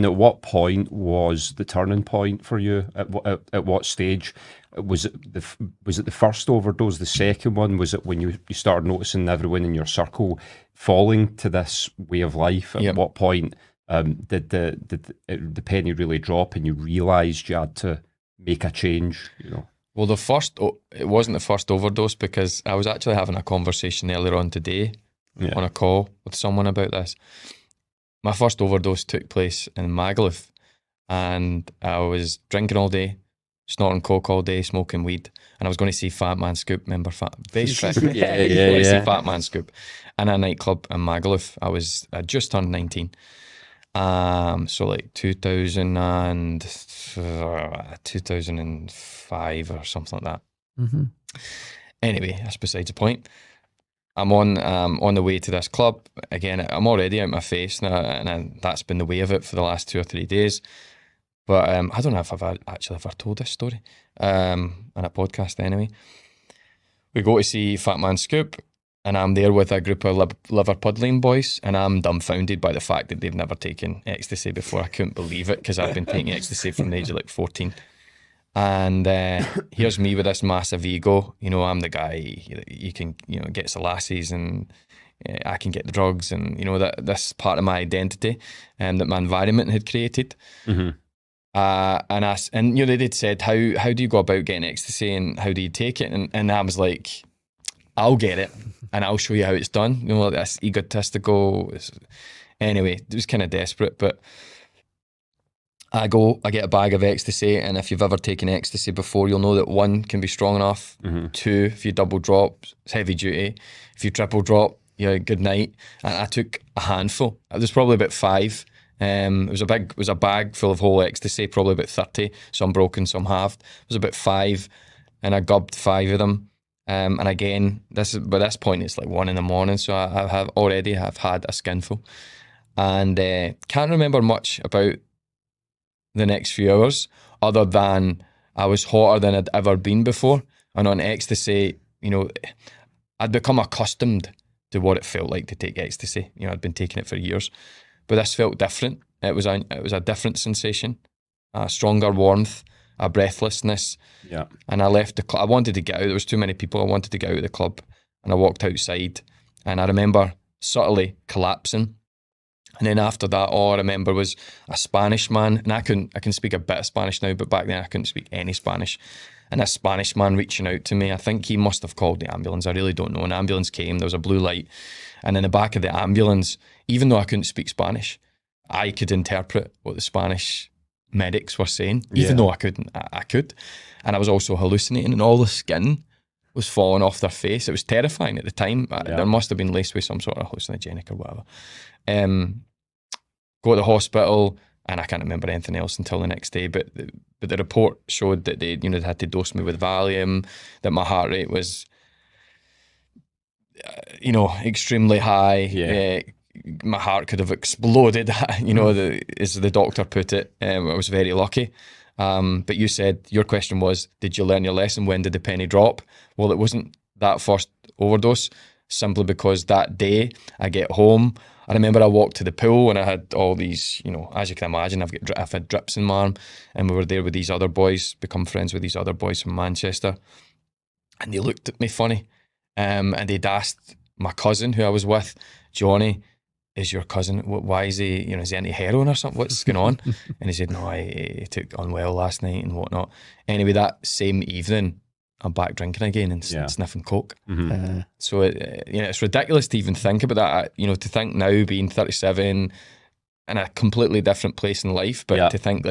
And at what point was the turning point for you? At what stage? Was it the first overdose, the second one? Was it when you started noticing everyone in your circle falling to this way of life? At what point did the penny really drop and you realised you had to make a change? Well, it wasn't the first overdose, because I was actually having a conversation earlier on today on a call with someone about this. My first overdose took place in Magaluf, and I was drinking all day, snorting coke all day, smoking weed, and I was going to see Fat Man Scoop. Remember Bass Track? Yeah. See Fat Man Scoop in a nightclub in Magaluf. I just turned 19. So like 2005 or something like that. Mm-hmm. Anyway, that's besides the point. I'm on the way to this club. Again, I'm already out my face now, and that's been the way of it for the last 2 or 3 days. But I don't know if I've actually ever told this story on a podcast anyway. We go to see Fat Man Scoop, and I'm there with a group of Liverpudlian boys, and I'm dumbfounded by the fact that they've never taken ecstasy before. I couldn't believe it, because I've been taking ecstasy from the age of like 14. And here's me with this massive ego. I'm the guy you can, gets the lassies, and I can get the drugs, and that this part of my identity that my environment had created. Mm-hmm. And they'd said, how do you go about getting ecstasy, and how do you take it? And I was like, I'll get it, and I'll show you how it's done. That's egotistical. Anyway, it was kind of desperate, but I get a bag of ecstasy, and if you've ever taken ecstasy before, you'll know that 1 can be strong enough. Mm-hmm. 2, if you double drop, it's heavy duty. If you triple drop, good night. And I took a handful. It was probably about 5. It was a bag full of whole ecstasy, probably about 30, some broken, some halved. It was about 5, and I gubbed 5 of them. And again, by this point, it's like 1 a.m, so I have had a skinful, and can't remember much about the next few hours, other than I was hotter than I'd ever been before. And on ecstasy, I'd become accustomed to what it felt like to take ecstasy. I'd been taking it for years, but this felt different. It was a different sensation, a stronger warmth, a breathlessness. Yeah. And I left the club. I wanted to get out. There was too many people. I wanted to get out of the club, and I walked outside, and I remember subtly collapsing. And then after that, all I remember was a Spanish man, and I can speak a bit of Spanish now, but back then I couldn't speak any Spanish. And a Spanish man reaching out to me. I think he must have called the ambulance. I really don't know. An ambulance came, there was a blue light. And in the back of the ambulance, even though I couldn't speak Spanish, I could interpret what the Spanish medics were saying, even though I couldn't. I could. And I was also hallucinating, and all the skin was falling off their face. It was terrifying at the time. There must have been laced with some sort of hallucinogenic or whatever. Go to the hospital, and I can't remember anything else until the next day. But the report showed that they had to dose me with Valium, that my heart rate was, extremely high. Yeah. My heart could have exploded. As the doctor put it. I was very lucky. But you said your question was, did you learn your lesson? When did the penny drop? Well, it wasn't that first overdose, simply because that day I get home. I remember I walked to the pool, and I had all these, as you can imagine, I've had drips in my arm, and we were there with these other boys, become friends with these other boys from Manchester, and they looked at me funny, and they'd asked my cousin who I was with, Johnny, is your cousin, why is he, is he into heroin or something? What's going on? And he said, no, he took unwell last night and whatnot. Anyway, that same evening, I'm back drinking again and sniffing coke. Mm-hmm. So it's ridiculous to even think about that. To think now, being 37, in a completely different place in life, but to think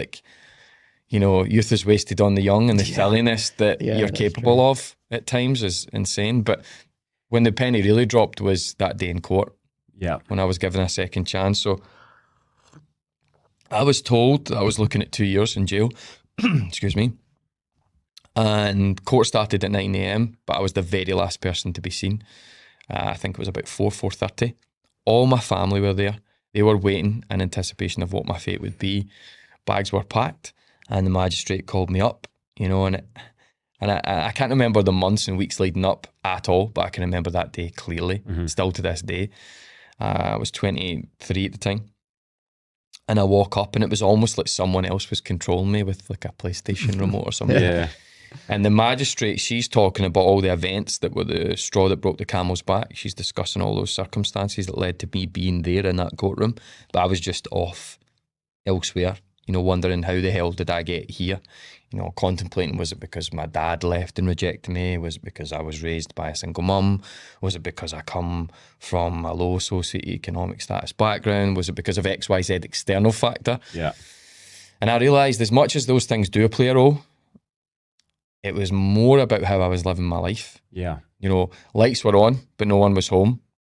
youth is wasted on the young, and the silliness that you're capable of at times is insane. But when the penny really dropped was that day in court. Yeah, when I was given a second chance. So I was told that I was looking at 2 years in jail. Excuse me. And court started at 9 a.m, but I was the very last person to be seen. I think it was about 4:30. All my family were there. They were waiting in anticipation of what my fate would be. Bags were packed, and the magistrate called me up, and I can't remember the months and weeks leading up at all, but I can remember that day clearly, still to this day. I was 23 at the time. And I walk up and it was almost like someone else was controlling me with like a PlayStation remote or something. Yeah. And the magistrate, she's talking about all the events that were the straw that broke the camel's back. She's discussing all those circumstances that led to me being there in that courtroom. But I was just off elsewhere, you know, wondering how the hell did I get here? You know, contemplating, was it because my dad left and rejected me? Was it because I was raised by a single mum? Was it because I come from a low socioeconomic status background? Was it because of XYZ external factor? Yeah. And I realised as much as those things do play a role, it was more about how I was living my life. Yeah. You know, lights were on, but no one was home.